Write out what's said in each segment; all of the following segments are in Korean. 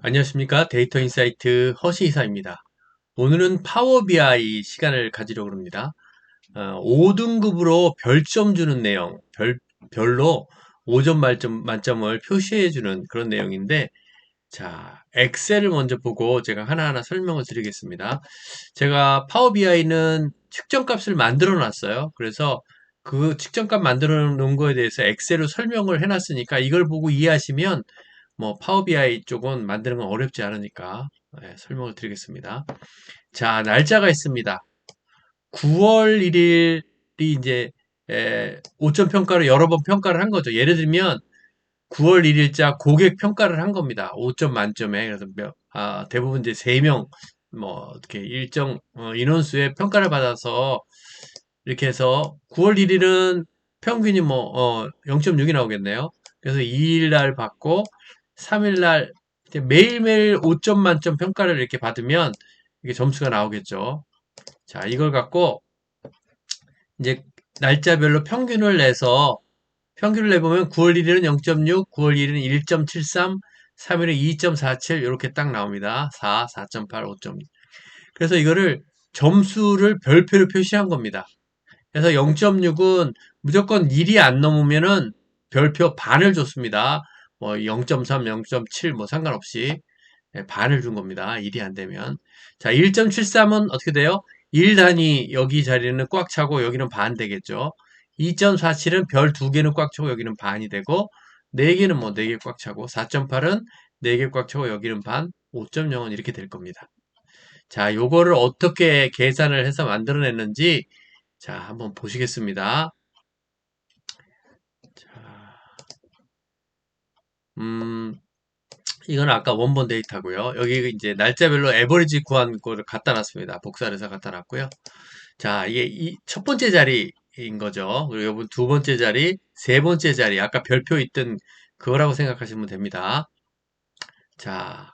안녕하십니까. 데이터 인사이트 허시 이사입니다. 오늘은 파워 BI 시간을 가지려고 합니다. 5등급으로 별점 주는 내용, 별로 5점 만점을 표시해주는 그런 내용인데, 자, 엑셀을 먼저 보고 제가 하나하나 설명을 드리겠습니다. 제가 파워 BI는 측정값을 만들어 놨어요. 그래서 그 측정값 만들어 놓은 거에 대해서 엑셀로 설명을 해놨으니까 이걸 보고 이해하시면 뭐 파워 BI 쪽은 만드는 건 어렵지 않으니까 설명을 드리겠습니다. 자, 날짜가 있습니다. 9월 1일이 이제 5점 평가를 여러 번 평가를 한 거죠. 예를 들면 9월 1일자 고객 평가를 한 겁니다. 5점 만점에. 그래서 대부분 이제 3명 뭐 어떻게 일정 인원수의 평가를 받아서 이렇게 해서 9월 1일은 평균이 뭐 0.6이 나오겠네요. 그래서 2일 날 받고 3일 날 매일매일 5점 만점 평가를 이렇게 받으면 이게 점수가 나오겠죠. 자, 이걸 갖고 이제 날짜별로 평균을 내보면 9월 1일은 0.6, 9월 1일은 1.73, 3일은 2.47 이렇게 딱 나옵니다. 4, 4.8, 5.2. 그래서 이거를 점수를 별표로 표시한 겁니다. 그래서 0.6은 무조건 1이 안 넘으면은 별표 반을 줬습니다. 뭐 0.3, 0.7 뭐 상관없이 반을 준 겁니다. 1이 안 되면. 자, 1.73은 어떻게 돼요? 1 단위 여기 자리는 꽉 차고 여기는 반 되겠죠. 2.47은 별 2개는 꽉 차고 여기는 반이 되고 4개는 뭐 4개 꽉 차고 4.8은 4개 꽉 차고 여기는 반, 5.0은 이렇게 될 겁니다. 자, 요거를 어떻게 계산을 해서 만들어냈는지 자, 한번 보시겠습니다. 자, 음, 이건 아까 원본 데이터고요. 여기 이제 날짜별로 에버리지 구한 거를 갖다 놨습니다. 복사를 해서 갖다 놨고요. 자, 이게 이 첫 번째 자리인 거죠. 그리고 요번 두 번째 자리, 세 번째 자리, 아까 별표 있던 그거라고 생각하시면 됩니다. 자,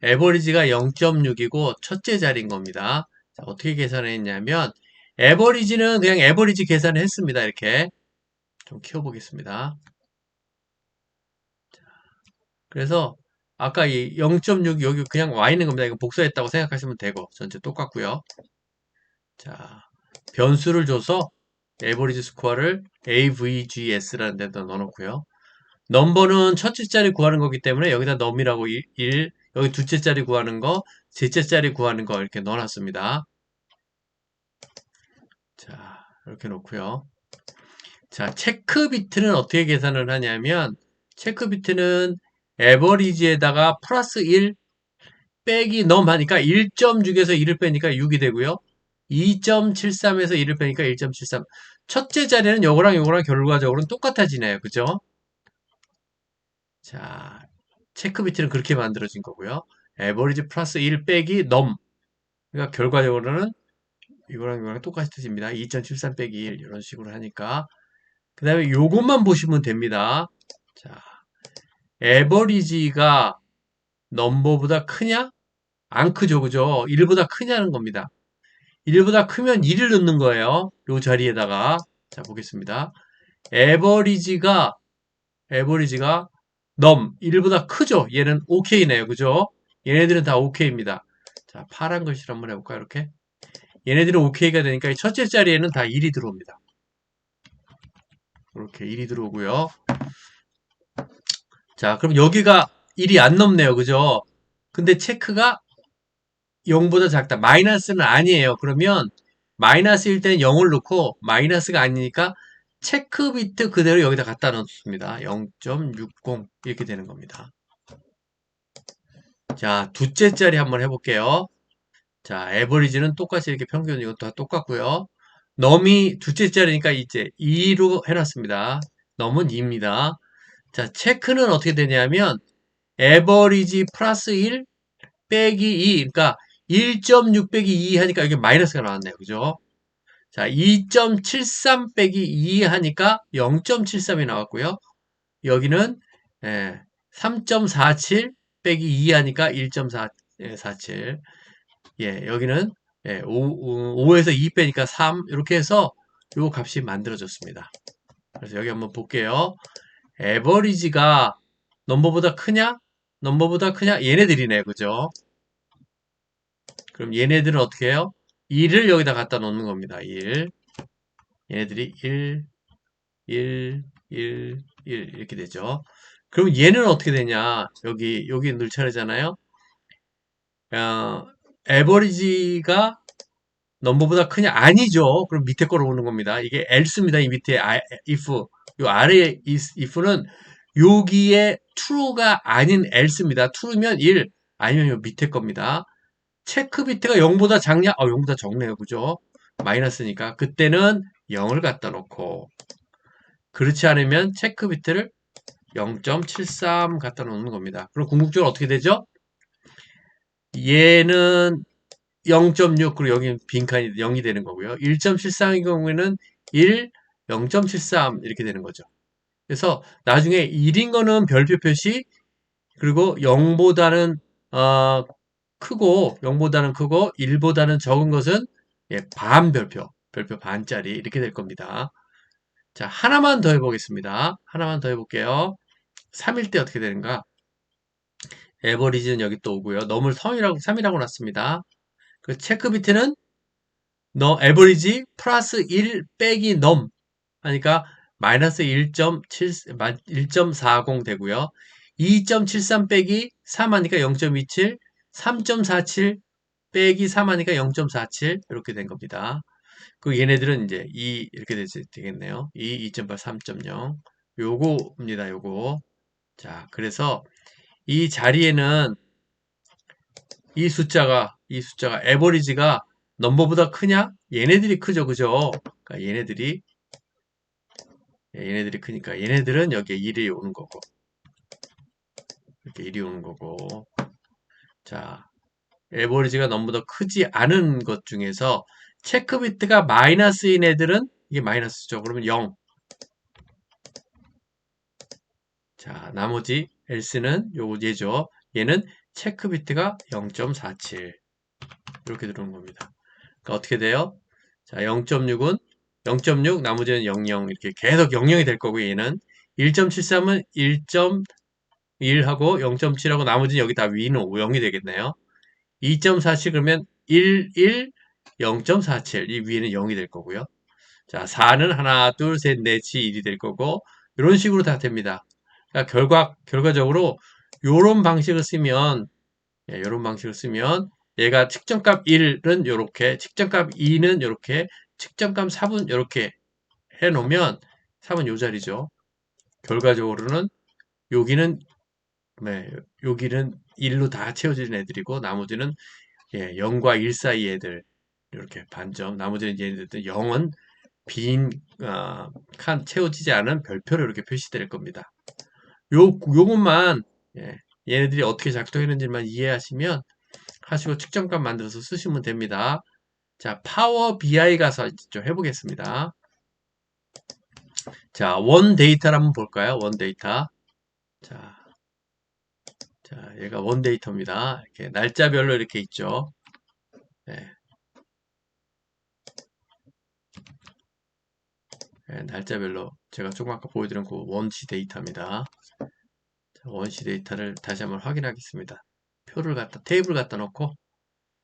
에버리지가 0.6이고 첫째 자리인 겁니다. 자, 어떻게 계산했냐면 에버리지는 그냥 에버리지 계산을 했습니다. 이렇게 좀 키워보겠습니다. 그래서 아까 이 0.6 여기 그냥 와 있는 겁니다. 이거 복사했다고 생각하시면 되고 전체 똑같고요. 자, 변수를 줘서 에버리지 스코어를 avgs라는 데다 넣어놓고요. 넘버는 첫째 자리 구하는 거기 때문에 여기다 넘이라고 1, 여기 둘째 자리 구하는 거, 셋째 자리 구하는 거 이렇게 넣어놨습니다. 자, 이렇게 놓고요. 자, 체크 비트는 어떻게 계산을 하냐면 체크 비트는 에버리지에다가 플러스 1 빼기 넘 하니까 1.6에서 1을 빼니까 6이 되고요. 2.73에서 1을 빼니까 1.73. 첫째 자리는 요거랑 결과적으로는 똑같아지네요. 그죠? 자, 체크 비트는 그렇게 만들어진 거고요. 에버리지 플러스 1 빼기 넘. 그러니까 결과적으로는 이거랑 똑같아집니다. 2.73 빼기 1 이런 식으로 하니까. 그 다음에 요것만 보시면 됩니다. 자, 에버리지가 넘버보다 크냐? 안 크죠. 그죠? 1보다 크냐는 겁니다. 1보다 크면 1을 넣는 거예요. 요 자리에다가. 자, 보겠습니다. 에버리지가, 에버리지가 1보다 크죠? 얘는 OK네요. 그죠? 얘네들은 다 OK입니다. 자, 파란 글씨로 한번 해볼까요? 이렇게. 얘네들은 OK가 되니까 이 첫째 자리에는 다 1이 들어옵니다. 이렇게 1이 들어오고요. 자, 그럼 여기가 1이 안 넘네요. 그죠? 근데 체크가 0보다 작다. 마이너스는 아니에요. 그러면 마이너스일 때는 0을 넣고 마이너스가 아니니까 체크 비트 그대로 여기다 갖다 넣습니다. 0.60 이렇게 되는 겁니다. 자, 둘째 자리 한번 해볼게요. 자, 에버리지는 똑같이 이렇게 평균 이것도 다 똑같고요. 넘이 둘째 자리니까 이제 2로 해놨습니다. 넘은 2입니다. 자, 체크는 어떻게 되냐면 에버리지 플러스 1 빼기 2 그러니까 1.6 빼기 2 하니까 여기 마이너스가 나왔네요. 그죠? 자, 2.73 빼기 2 하니까 0.73이 나왔고요. 여기는 3.47 빼기 2 하니까 1.47. 예, 여기는 5에서 2 빼니까 3 이렇게 해서 요 값이 만들어졌습니다. 그래서 여기 한번 볼게요. 에버리지가 넘버보다 크냐? 넘버보다 크냐? 얘네들이네. 그죠? 그럼 얘네들은 어떻게 해요? 1을 여기다 갖다 놓는 겁니다. 1. 얘네들이 1, 1, 1, 1 이렇게 되죠. 그럼 얘는 어떻게 되냐? 여기 늘 차례잖아요. 에버리지가 넘버보다 크냐? 아니죠. 그럼 밑에 거로 오는 겁니다. 이게 else입니다. 이 밑에 if. 요 아래에 if는 여기에 true가 아닌 else입니다. true면 1, 아니면 요 밑에 겁니다. 체크 비트가 0보다 작냐? 0보다 적네요. 그죠? 마이너스니까. 그때는 0을 갖다 놓고, 그렇지 않으면 체크 비트를 0.73 갖다 놓는 겁니다. 그럼 궁극적으로 어떻게 되죠? 얘는 0.6, 그리고 여기는 빈칸이 0이 되는 거고요. 1.73의 경우에는 1, 0.73 이렇게 되는 거죠. 그래서 나중에 1인 거는 별표 표시, 그리고 0보다는 크고 0보다는 크고 1보다는 적은 것은 반 별표 반짜리 이렇게 될 겁니다. 자, 하나만 더 해보겠습니다. 하나만 더 해볼게요. 3일 때 어떻게 되는가? 에버리지는 여기 또 오고요. 넘을 3이라고 놨습니다. 그 체크 비트는 에버리지 플러스 1 빼기 넘 하니까 마이너스 1.40 되고요. 2.73 빼기 3 하니까 0.27, 3.47 빼기 3 하니까 0.47 이렇게 된 겁니다. 그 얘네들은 이제 2 이렇게 되겠네요. 2.8, 3.0 요거입니다. 요거. 자, 그래서 이 자리에는 이 숫자가 에버리지가 넘버보다 크냐? 얘네들이 크죠. 그죠? 그러니까 얘네들이 크니까 얘네들은 여기에 1이 오는 거고 이렇게 1이 오는 거고 자 에버리지가 넘버보다 크지 않은 것 중에서 체크 비트가 마이너스인 애들은 이게 마이너스죠. 그러면 0. 자 나머지 else는 얘죠. 얘는 체크 비트가 0.47 이렇게 들어오는 겁니다. 그러니까 어떻게 돼요? 자 0.6은 0.6 나머지는 00 이렇게 계속 00이 될 거고 얘는 1.73은 1하고 0.7하고 나머지는 여기 다 위는 0이 되겠네요. 2.47 그러면 1, 1, 0.47 이 위에는 0이 될 거고요. 자, 4는 하나, 둘, 셋, 넷이 1이 될 거고 이런 식으로 다 됩니다. 그러니까 결과적으로 요런 방식을 쓰면 요런 방식을 쓰면 얘가 측정값 1은 요렇게, 측정값 2는 요렇게, 측정값 3은 요렇게 해 놓으면 3은 요 자리죠. 결과적으로는 여기는 네, 여기는 1로 다 채워지는 애들이고 나머지는 0과 1 사이 애들 이렇게 반점 나머지는 얘네들 0은 빈 칸 채워지지 않은 별표로 이렇게 표시될 겁니다. 요것만 얘네들이 어떻게 작동했는지만 이해하시면 하시고 측정값 만들어서 쓰시면 됩니다. 자, 파워 BI 가서 좀 해보겠습니다. 자, 원 데이터를 한번 볼까요? 원 데이터. 자, 얘가 원 데이터입니다. 이렇게 날짜별로 이렇게 있죠. 네. 날짜별로 제가 조금 아까 보여드린 그 원시 데이터입니다. 자, 원시 데이터를 다시 한번 확인하겠습니다. 테이블 갖다 놓고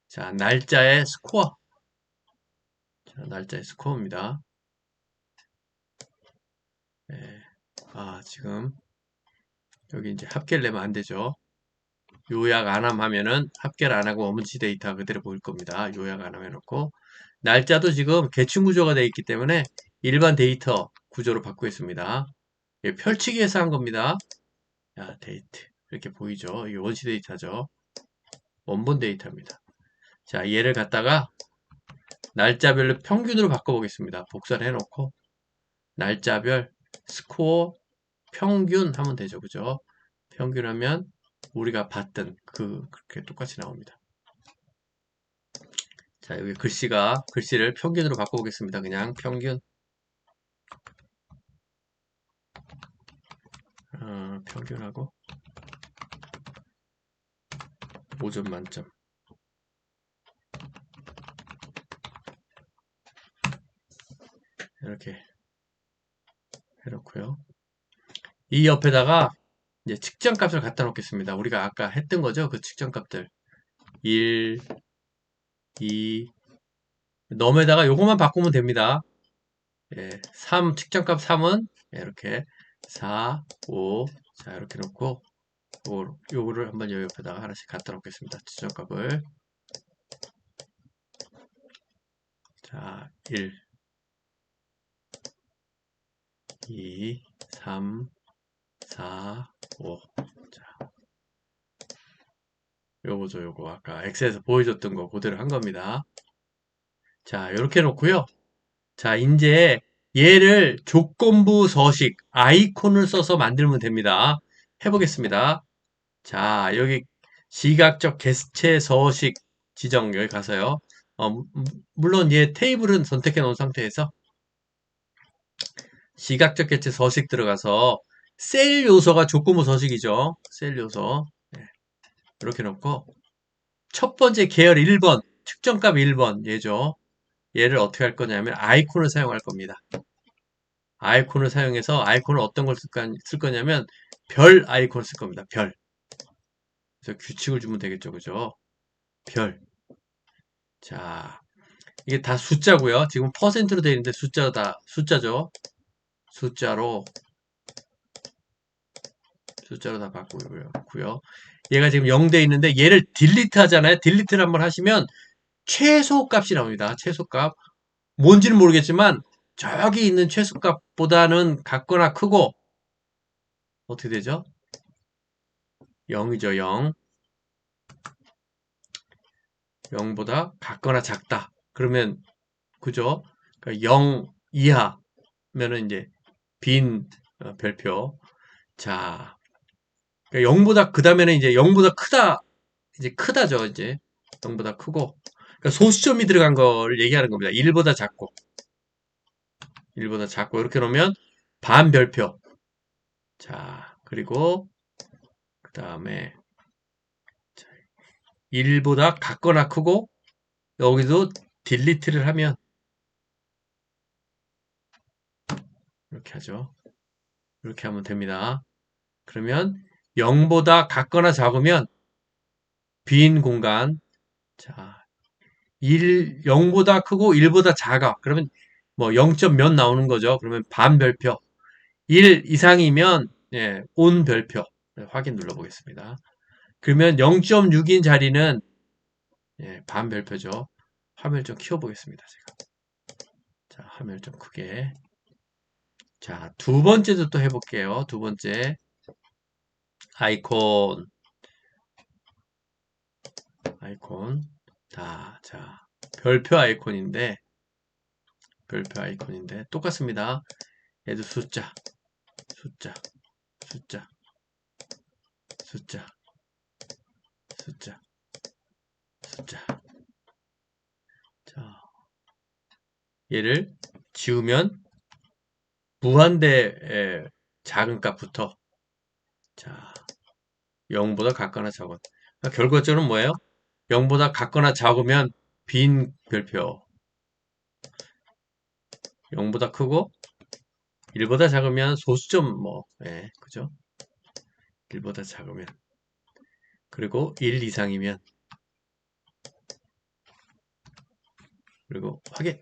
자, 날짜의 스코어. 자, 날짜의 스코어입니다. 네. 지금 여기 이제 합계를 내면 안 되죠. 요약 안 하면은 합계를 안 하고 원시 데이터 그대로 보일 겁니다. 요약 안 하면 해놓고 날짜도 지금 계층 구조가 되어 있기 때문에 일반 데이터 구조로 바꾸고 있습니다. 펼치기에서 한 겁니다. 자, 데이트 이렇게 보이죠? 이게 원시 데이터죠. 원본 데이터입니다. 자, 얘를 갖다가 날짜별로 평균으로 바꿔보겠습니다. 복사를 해놓고 날짜별 스코어 평균 하면 되죠. 그죠? 평균하면 우리가 봤던 그렇게 똑같이 나옵니다. 자, 여기 글씨를 평균으로 바꿔보겠습니다. 그냥 평균. 평균하고 5점 만점. 이렇게 해놓고요. 이 옆에다가 이제 측정값을 갖다 놓겠습니다. 우리가 아까 했던 거죠. 그 측정값들. 1, 2, 넘에다가 요것만 바꾸면 됩니다. 예, 3, 측정값 3은 이렇게 4, 5, 자, 이렇게 놓고 요거를 한번 여기 옆에다가 하나씩 갖다 놓겠습니다. 측정값을. 자, 1, 2, 3, 4, 5. 자, 요거죠, 요거. 아까 엑셀에서 보여줬던 거 그대로 한 겁니다. 자, 이렇게 놓고요. 자, 이제 얘를 조건부 서식 아이콘을 써서 만들면 됩니다. 해보겠습니다. 자, 여기 시각적 개체 서식 지정 여기 가서요. 물론 얘 테이블은 선택해 놓은 상태에서 시각적 개체 서식 들어가서 셀 요소가 조건부 서식이죠. 셀 요소. 네, 이렇게 놓고 첫 번째 계열 1번 측정값 1번 얘죠. 얘를 어떻게 할 거냐면 아이콘을 사용할 겁니다. 아이콘을 사용해서 아이콘을 어떤 걸 쓸 거냐면 별 아이콘을 쓸 겁니다. 별. 그래서 규칙을 주면 되겠죠. 그죠? 별. 자, 이게 다 숫자고요. 지금 퍼센트로 되어 있는데 숫자죠. 숫자로 다 바꾸고요. 얘가 지금 0돼 있는데 얘를 딜리트 하잖아요. 딜리트를 한번 하시면 최소값이 나옵니다. 최소값. 뭔지는 모르겠지만 저기 있는 최소값보다는 같거나 크고 어떻게 되죠? 0이죠. 0. 0보다 같거나 작다. 그러면 그죠? 그러니까 0 이하면은 이제 빈 별표. 자, 그러니까 0보다 그 다음에는 이제 0보다 크다. 이제 크다죠. 이제 0보다 크고. 그러니까 소수점이 들어간 걸 얘기하는 겁니다. 1보다 작고. 1보다 작고 이렇게 놓으면 반별표. 자, 그리고 그 다음에 1보다 같거나 크고 여기도 딜리트를 하면 이렇게 하죠. 이렇게 하면 됩니다. 그러면 0보다 같거나 작으면 빈 공간. 자, 0보다 크고 1보다 작아. 그러면 뭐 0점 몇 나오는 거죠. 그러면 반별표. 1 이상이면 예, 온 별표. 네, 확인 눌러보겠습니다. 그러면 0.6인 자리는 예, 반별표죠. 화면 좀 키워보겠습니다. 제가. 자, 화면 좀 크게. 자, 두 번째도 또 해볼게요. 두 번째 아이콘. 자, 별표 아이콘인데 똑같습니다. 얘도 숫자, 숫자, 숫자, 숫자, 숫자, 숫자. 자, 얘를 지우면 무한대 작은 값부터 자 0보다 같거나 작은 그러니까 결과적으로는 뭐예요? 0보다 같거나 작으면 빈 별표 0보다 크고 1보다 작으면 소수점 뭐 그죠? 1보다 작으면 그리고 1 이상이면 그리고 확인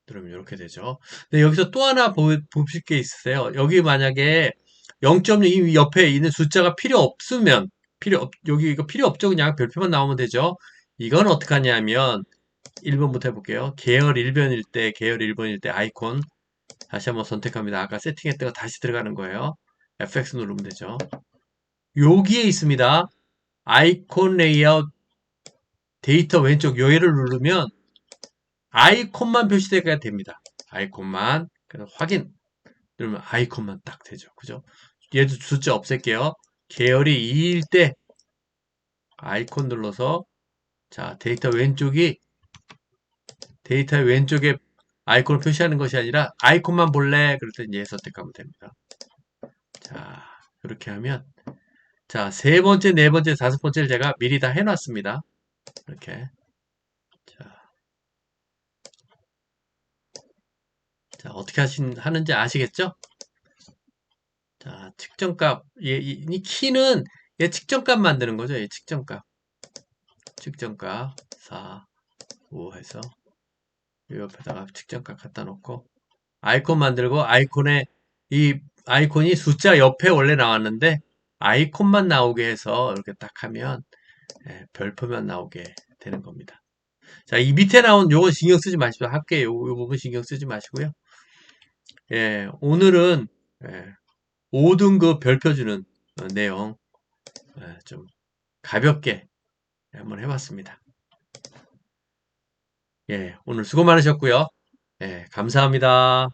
그러면 이렇게 되죠. 근데 여기서 또 하나 보실 게 있으세요. 여기 만약에 0.2 옆에 있는 숫자가 필요 없으면 여기 이거 필요 없죠. 그냥 별표만 나오면 되죠. 이건 어떻게 하냐면 1번부터 해볼게요. 계열 1번일 때 아이콘 다시 한번 선택합니다. 아까 세팅했던 거 다시 들어가는 거예요. FX 누르면 되죠. 여기에 있습니다. 아이콘 레이아웃 데이터 왼쪽 요애를 누르면 아이콘만 표시되게 됩니다. 아이콘만. 그래서 확인. 누르면 아이콘만 딱 되죠. 그죠? 얘도 숫자 없앨게요. 계열이 2일 때 아이콘 눌러서 자, 데이터의 왼쪽에 아이콘을 표시하는 것이 아니라 아이콘만 볼래? 그럴 때 얘 선택하면 됩니다. 자, 이렇게 하면 자, 세 번째, 네 번째, 다섯 번째를 제가 미리 다 해놨습니다. 이렇게. 자, 어떻게 하는지 아시겠죠? 자, 측정값. 이 키는 얘 측정값 만드는 거죠. 얘 측정값. 측정값 4, 5 해서 이 옆에다가 측정값 갖다 놓고 아이콘 만들고 아이콘에 이 아이콘이 숫자 옆에 원래 나왔는데 아이콘만 나오게 해서 이렇게 딱 하면 별표만 나오게 되는 겁니다. 자, 이 밑에 나온 요거 신경 쓰지 마시고 할게요. 요 부분 신경 쓰지 마시고요. 예, 오늘은 5등급 별표 주는 내용 좀 가볍게 한번 해봤습니다. 예, 오늘 수고 많으셨고요. 예, 감사합니다.